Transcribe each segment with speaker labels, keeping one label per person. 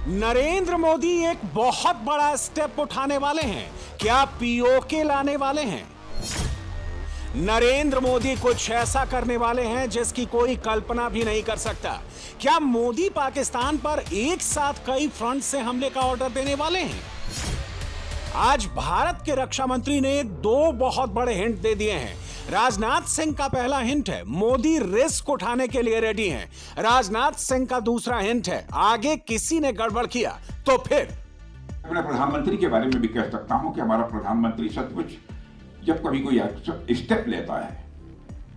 Speaker 1: नरेंद्र मोदी एक बहुत बड़ा स्टेप उठाने वाले हैं। क्या पीओके लाने वाले हैं? नरेंद्र मोदी कुछ ऐसा करने वाले हैं जिसकी कोई कल्पना भी नहीं कर सकता। क्या मोदी पाकिस्तान पर एक साथ कई फ्रंट से हमले का ऑर्डर देने वाले हैं? आज भारत के रक्षा मंत्री ने दो बहुत बड़े हिंट दे दिए हैं। राजनाथ सिंह का पहला हिंट है मोदी रिस्क उठाने के लिए रेडी हैं। राजनाथ सिंह का दूसरा हिंट है आगे किसी ने गड़बड़ किया तो फिर।
Speaker 2: अपने प्रधानमंत्री के बारे में भी कह सकता हूं कि हमारा प्रधानमंत्री सचमुच जब कभी कोई स्टेप लेता है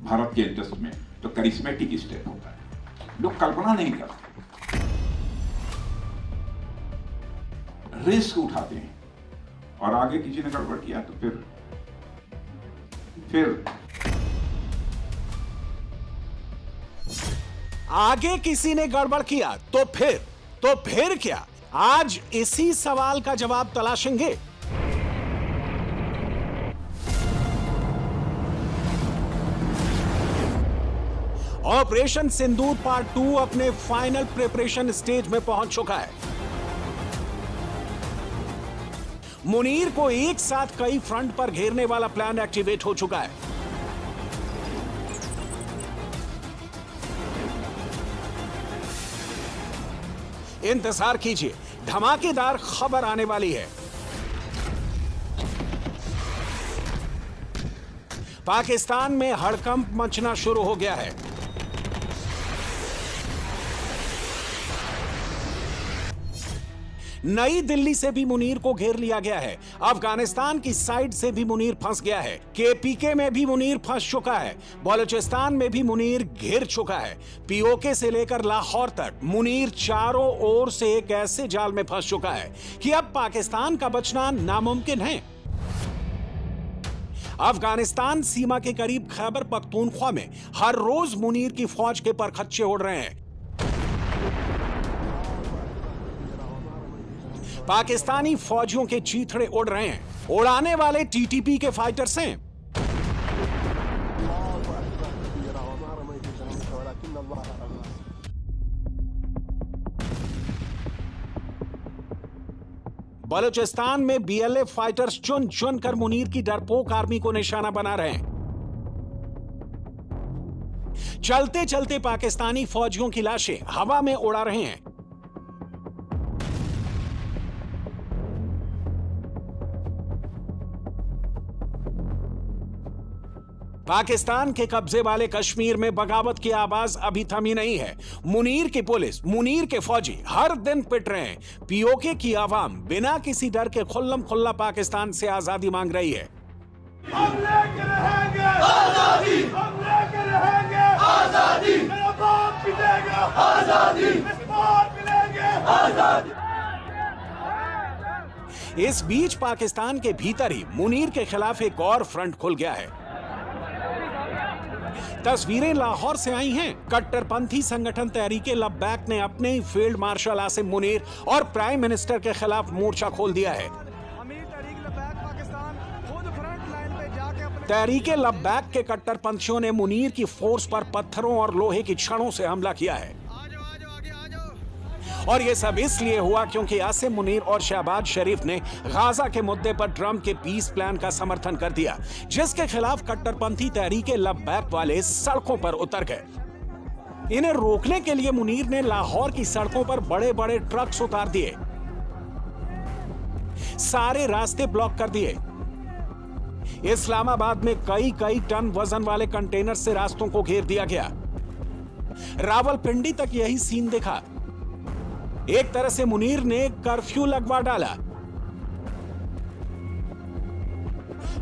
Speaker 2: भारत के इंटरेस्ट में तो करिश्मेटिक स्टेप होता है, लोग कल्पना नहीं करते, रिस्क उठाते हैं और आगे किसी ने गड़बड़ किया तो फिर
Speaker 1: आगे किसी ने गड़बड़ किया तो फिर क्या? आज इसी सवाल का जवाब तलाशेंगे। ऑपरेशन सिंदूर पार्ट 2 अपने फाइनल प्रिपरेशन स्टेज में पहुंच चुका है। मुनीर को एक साथ कई फ्रंट पर घेरने वाला प्लान एक्टिवेट हो चुका है। इंतजार कीजिए, धमाकेदार खबर आने वाली है। पाकिस्तान में हड़कंप मचना शुरू हो गया है। नई दिल्ली से भी मुनीर को घेर लिया गया है। अफगानिस्तान की साइड से भी मुनीर फंस गया है। केपीके में भी मुनीर फंस चुका है। बलूचिस्तान में भी मुनीर घिर चुका है। पीओके से लेकर लाहौर तक मुनीर चारों ओर से एक ऐसे जाल में फंस चुका है कि अब पाकिस्तान का बचना नामुमकिन है। अफगानिस्तान सीमा के करीब खैबर पख्तूनख्वा में हर रोज मुनीर की फौज के परखच्चे उड़ रहे हैं। पाकिस्तानी फौजियों के चीथड़े उड़ रहे हैं। उड़ाने वाले टीटीपी के फाइटर्स हैं। बलूचिस्तान में बीएलएफ फाइटर्स चुन चुन कर मुनीर की डरपोक आर्मी को निशाना बना रहे हैं। चलते चलते पाकिस्तानी फौजियों की लाशें हवा में उड़ा रहे हैं। पाकिस्तान के कब्जे वाले कश्मीर में बगावत की आवाज अभी थमी नहीं है। मुनीर की पुलिस, मुनीर के फौजी हर दिन पिट रहे हैं। पीओके की आवाम बिना किसी डर के खुल्लम खुल्ला पाकिस्तान से आजादी मांग रही है।
Speaker 3: हम लेके रहेंगे आजादी, हम लेके रहेंगे आजादी, मेरा बाप पिटेगा आजादी, इस बार मिलेंगे आजादी।
Speaker 1: इस बीच पाकिस्तान के भीतर ही मुनीर के खिलाफ एक और फ्रंट खुल गया है। तस्वीरें लाहौर से आई हैं। कट्टरपंथी संगठन तहरीके लब्बैक ने अपने ही फील्ड मार्शल आसिम मुनीर और प्राइम मिनिस्टर के खिलाफ मोर्चा खोल दिया है। तहरीके लब्बैक के कट्टरपंथियों ने मुनीर की फोर्स पर पत्थरों और लोहे की छड़ों से हमला किया है। और यह सब इसलिए हुआ क्योंकि आसिम मुनीर और शहबाज शरीफ ने गाजा के मुद्दे पर ट्रंप के पीस प्लान का समर्थन कर दिया, जिसके खिलाफ कट्टरपंथी तहरीके लब्बैक वाले सड़कों पर उतर गए। इन्हें रोकने के लिए मुनीर ने लाहौर की सड़कों पर बड़े बड़े ट्रक्स उतार दिए, सारे रास्ते ब्लॉक कर दिए। इस्लामाबाद में कई टन वजन वाले कंटेनर से रास्तों को घेर दिया गया। रावलपिंडी तक यही सीन दिखा। एक तरह से मुनीर ने कर्फ्यू लगवा डाला।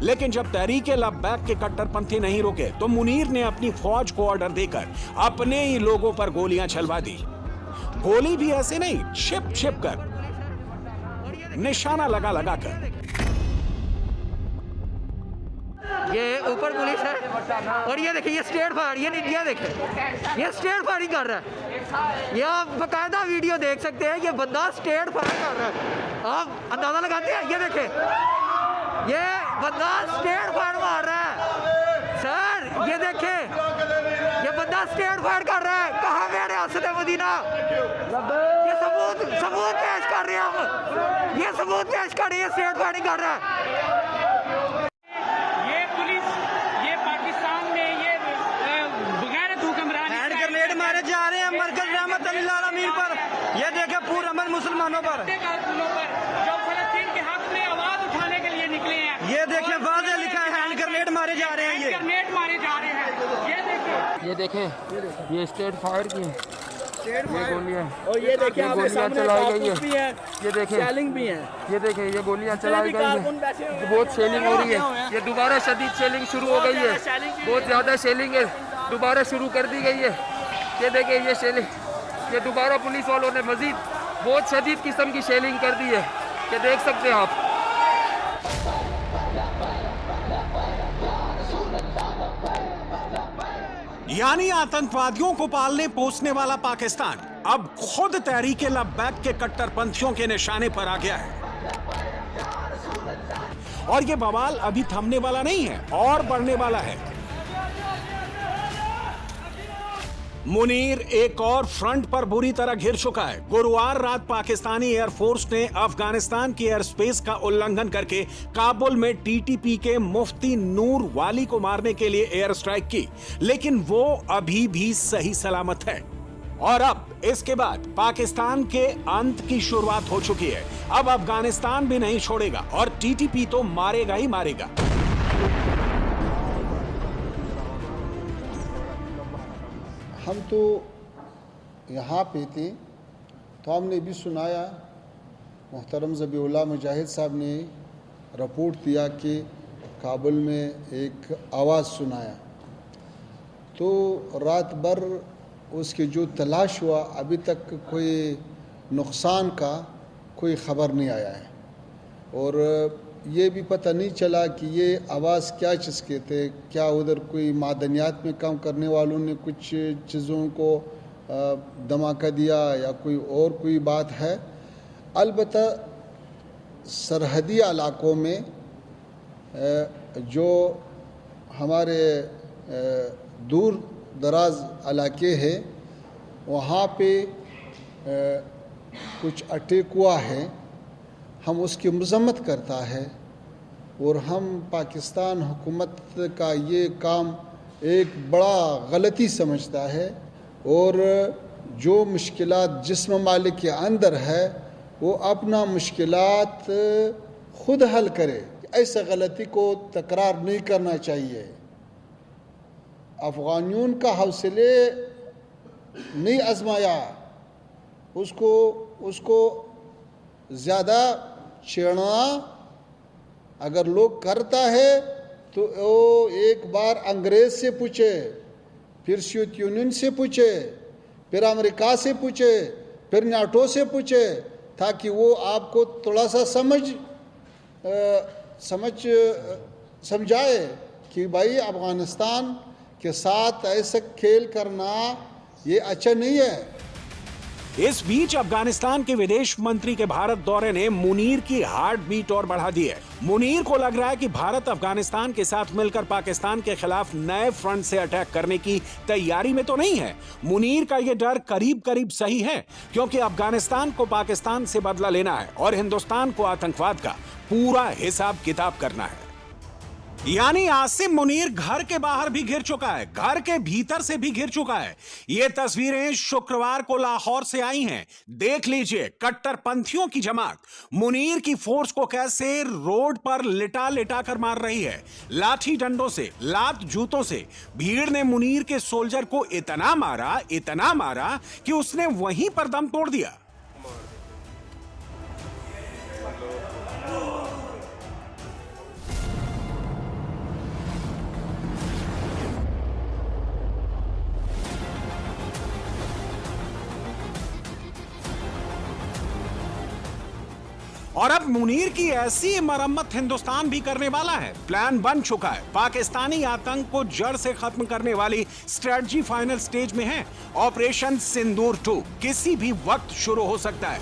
Speaker 1: लेकिन जब तहरीके लब्बैक के कट्टरपंथी नहीं रुके तो मुनीर ने अपनी फौज को ऑर्डर देकर अपने ही लोगों पर गोलियां चलवा दी। गोली भी ऐसे नहीं, छिप छिप कर, निशाना लगा लगा कर।
Speaker 4: ये ऊपर पुलिस है और ये देखिए, ये स्टेट फायर, ये देखे, ये स्टेट फायरिंग कर रहा है। ये आप बकायदा वीडियो देख सकते हैं। ये बंदा स्टेट फायर कर रहा है, आप अंदाजा लगाते हैं। ये देखे, ये बंदा स्टेट फायर मार रहा है सर। ये देखे, ये बंदा स्टेट फायर कर रहा है। कहाँ गए रियासत मदीना? ये सबूत पेश रहे हैं हम, ये सबूत पेश कर रही है, स्ट्रेट फायरिंग कर रहा है।
Speaker 5: ये पुलिस, ये पाकिस्तान में ये बगैरत हुक्मरान
Speaker 4: हैंड ग्रेनेड मारे जा रहे हैं मरकज रहमत अमीर पर, ये देखे पूरे अमन मुसलमानों पर,
Speaker 5: कारकुनों पर जो फलस्तीन के हक में आवाज उठाने के लिए निकले हैं।
Speaker 4: ये देखे वाज़ेह लिखा है हैंड ग्रेनेड मारे जा रहे हैं, ये
Speaker 5: ग्रेनेड मारे जा रहे हैं।
Speaker 6: ये देखें, ये स्ट्रेट फायर की ये गोलियां,
Speaker 7: और ये देखिए आपके
Speaker 6: गोलियां
Speaker 7: सामने
Speaker 6: चलाई गई
Speaker 7: कारतूस भी है,
Speaker 6: ये देखें,
Speaker 7: शेलिंग भी है।
Speaker 6: ये देखें, ये गोलियां चलाई गई है, बहुत शेलिंग हो रही है, ये दोबारा शदीद शेलिंग शुरू हो गई है, बहुत ज़्यादा शेलिंग है, दोबारा शुरू कर दी गई है। ये देखें, ये शेलिंग, ये दोबारा पुलिस वालों ने मजीद बहुत शदीद किस्म की शेलिंग कर दी है, ये देख सकते हैं आप।
Speaker 1: यानी आतंकवादियों को पालने पोसने वाला पाकिस्तान अब खुद तहरीके लब्बैक के कट्टरपंथियों के निशाने पर आ गया है। और ये बवाल अभी थमने वाला नहीं है और बढ़ने वाला है। मुनीर एक और फ्रंट पर बुरी तरह घिर चुका है। गुरुवार रात पाकिस्तानी एयरफोर्स ने अफगानिस्तान के एयर स्पेस का उल्लंघन करके काबुल में टीटीपी के मुफ्ती नूर वाली को मारने के लिए एयर स्ट्राइक की, लेकिन वो अभी भी सही सलामत है। और अब इसके बाद पाकिस्तान के अंत की शुरुआत हो चुकी है। अब अफगानिस्तान भी नहीं छोड़ेगा और टीटीपी तो मारेगा ही मारेगा।
Speaker 8: हम तो यहाँ पे थे तो हमने भी सुनाया, मोहतरम ज़बीउल्लाह मुजाहिद साहब ने रिपोर्ट दिया कि काबुल में एक आवाज़ सुनाया, तो रात भर उसकी जो तलाश हुआ अभी तक कोई नुकसान का कोई ख़बर नहीं आया है। और ये भी पता नहीं चला कि ये आवाज़ क्या चीज़ के थे, क्या उधर कोई मादनियात में काम करने वालों ने कुछ चीज़ों को धमाका दिया या कोई और कोई बात है। अलबत्ता सरहदी इलाकों में जो हमारे दूर दराज इलाके हैं वहाँ पे कुछ अटैक हुआ है, हम उसकी मज़म्मत करता है और हम पाकिस्तान हुकूमत का ये काम एक बड़ा गलती समझता है। और जो मुश्किलात जिस ममालिक के अंदर है वो अपना मुश्किलात खुद हल करे, ऐसा गलती को तकरार नहीं करना चाहिए। अफ़गानियों का हौसले नहीं आजमाया, उसको ज़्यादा छेड़ना अगर लोग करता है तो वो एक बार अंग्रेज़ से पूछे, फिर सोवियत यूनियन से पूछे, फिर अमेरिका से पूछे, फिर नाटो से पूछे, ताकि वो आपको थोड़ा सा समझाए कि भाई अफ़गानिस्तान के साथ ऐसा खेल करना ये अच्छा नहीं है।
Speaker 1: इस बीच अफगानिस्तान के विदेश मंत्री के भारत दौरे ने मुनीर की हार्ट बीट और बढ़ा दी है। मुनीर को लग रहा है कि भारत अफगानिस्तान के साथ मिलकर पाकिस्तान के खिलाफ नए फ्रंट से अटैक करने की तैयारी में तो नहीं है। मुनीर का यह डर करीब करीब सही है, क्योंकि अफगानिस्तान को पाकिस्तान से बदला लेना है और हिंदुस्तान को आतंकवाद का पूरा हिसाब किताब करना है। यानी आसिम मुनीर घर के बाहर भी घिर चुका है, घर के भीतर से भी घिर चुका है। ये तस्वीरें शुक्रवार को लाहौर से आई हैं। देख लीजिए कट्टरपंथियों की जमात मुनीर की फोर्स को कैसे रोड पर लिटा लिटा कर मार रही है, लाठी डंडों से, लात जूतों से। भीड़ ने मुनीर के सोल्जर को इतना मारा कि उसने वहीं पर दम तोड़ दिया। और अब मुनीर की ऐसी मरम्मत हिंदुस्तान भी करने वाला है। प्लान बन चुका है। पाकिस्तानी आतंक को जड़ से खत्म करने वाली स्ट्रेटजी फाइनल स्टेज में है। ऑपरेशन सिंदूर 2 किसी भी वक्त शुरू हो सकता है।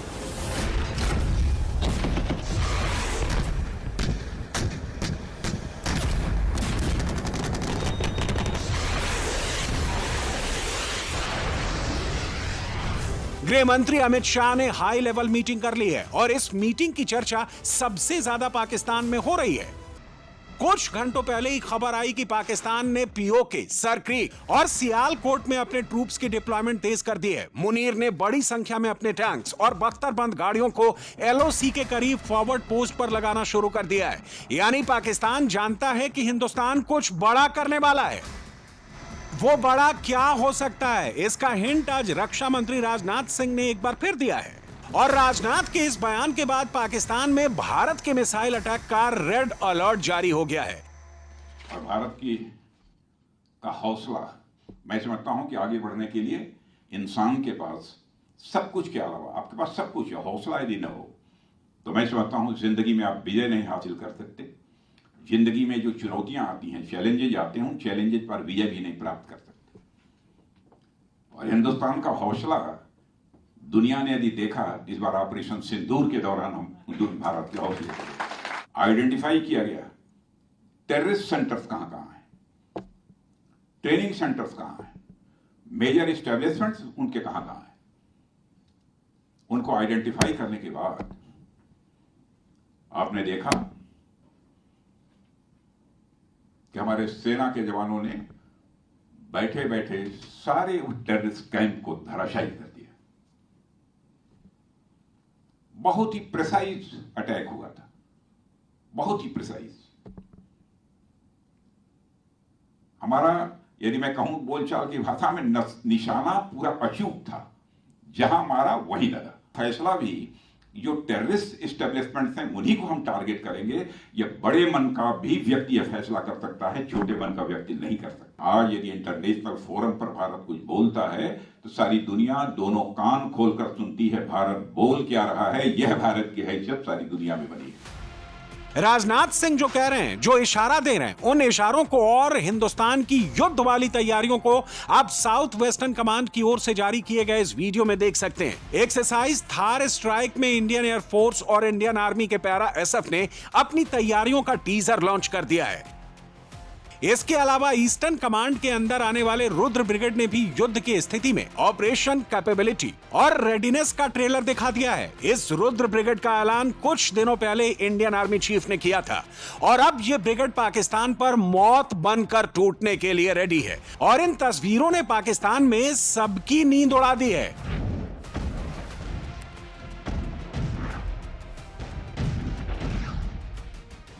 Speaker 1: गृह मंत्री अमित शाह ने हाई लेवल मीटिंग कर ली है और इस मीटिंग की चर्चा सबसे ज्यादा पाकिस्तान में हो रही है। कुछ घंटों पहले ही खबर आई कि पाकिस्तान ने पीओके, सर क्रीक और सियालकोट में अपने ट्रूप्स की डिप्लॉयमेंट तेज कर दी है। मुनीर ने बड़ी संख्या में अपने टैंक्स और बख्तरबंद गाड़ियों को एलओसी के करीब फॉरवर्ड पोस्ट पर लगाना शुरू कर दिया है। यानी पाकिस्तान जानता है कि हिंदुस्तान कुछ बड़ा करने वाला है। वो बड़ा क्या हो सकता है, इसका हिंट आज रक्षा मंत्री राजनाथ सिंह ने एक बार फिर दिया है। और राजनाथ के इस बयान के बाद पाकिस्तान में भारत के मिसाइल अटैक का रेड अलर्ट जारी हो गया है।
Speaker 2: और भारत का हौसला, मैं समझता हूं कि आगे बढ़ने के लिए इंसान के पास सब कुछ के अलावा आपके पास सब कुछ है। हौसला यदि न हो तो मैं समझता हूं जिंदगी में आप विजय नहीं हासिल कर सकते। जिंदगी में जो चुनौतियां आती हैं, चैलेंजेज आते हैं, उन चैलेंजेज पर विजय भी नहीं प्राप्त कर सकते। और हिंदुस्तान का हौसला दुनिया ने यदि देखा, इस बार ऑपरेशन सिंदूर के दौरान हम भारत के हौसले को आइडेंटिफाई किया गया। टेररिस्ट सेंटर्स कहां हैं, ट्रेनिंग सेंटर्स कहां हैं, मेजर एस्टेब्लिशमेंट्स उनके कहां हैं। उनको आइडेंटिफाई करने के बाद आपने देखा कि हमारे सेना के जवानों ने बैठे बैठे सारे उस टेररिस्ट कैंप को धराशायी कर दिया। बहुत ही प्रिसाइज अटैक हुआ था, बहुत ही प्रिसाइज। हमारा, यदि मैं कहूं बोलचाल की भाषा में, निशाना पूरा अचूक था। जहां मारा वहीं लगा। फैसला भी जो टेररिस्ट एस्टेब्लिशमेंट्स हैं उन्हीं को हम टारगेट करेंगे। यह बड़े मन का भी व्यक्ति यह फैसला कर सकता है, छोटे मन का व्यक्ति नहीं कर सकता। आज यदि इंटरनेशनल फोरम पर भारत कुछ बोलता है तो सारी दुनिया दोनों कान खोलकर सुनती है। भारत बोल क्या रहा है, यह भारत की हैसियत सारी दुनिया में बनी है।
Speaker 1: राजनाथ सिंह जो कह रहे हैं, जो इशारा दे रहे हैं, उन इशारों को और हिंदुस्तान की युद्ध वाली तैयारियों को आप साउथ वेस्टर्न कमांड की ओर से जारी किए गए इस वीडियो में देख सकते हैं। एक्सरसाइज थार स्ट्राइक में इंडियन एयरफोर्स और इंडियन आर्मी के पैरा एसएफ ने अपनी तैयारियों का टीजर लॉन्च कर दिया है। इसके अलावा ईस्टर्न कमांड के अंदर आने वाले रुद्र ब्रिगेड ने भी युद्ध की स्थिति में ऑपरेशन कैपेबिलिटी और रेडीनेस का ट्रेलर दिखा दिया है। इस रुद्र ब्रिगेड का ऐलान कुछ दिनों पहले इंडियन आर्मी चीफ ने किया था और अब यह ब्रिगेड पाकिस्तान पर मौत बनकर टूटने के लिए रेडी है। और इन तस्वीरों ने पाकिस्तान में सबकी नींद उड़ा दी है।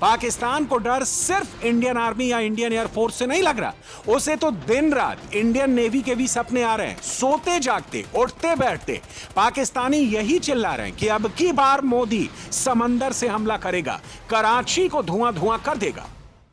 Speaker 1: पाकिस्तान को डर सिर्फ इंडियन आर्मी या इंडियन एयरफोर्स से नहीं लग रहा, उसे तो दिन रात इंडियन नेवी के भी सपने आ रहे हैं। सोते जागते, उठते बैठते पाकिस्तानी यही चिल्ला रहे हैं कि अब की बार मोदी समंदर से हमला करेगा, कराची को धुआं धुआं कर देगा।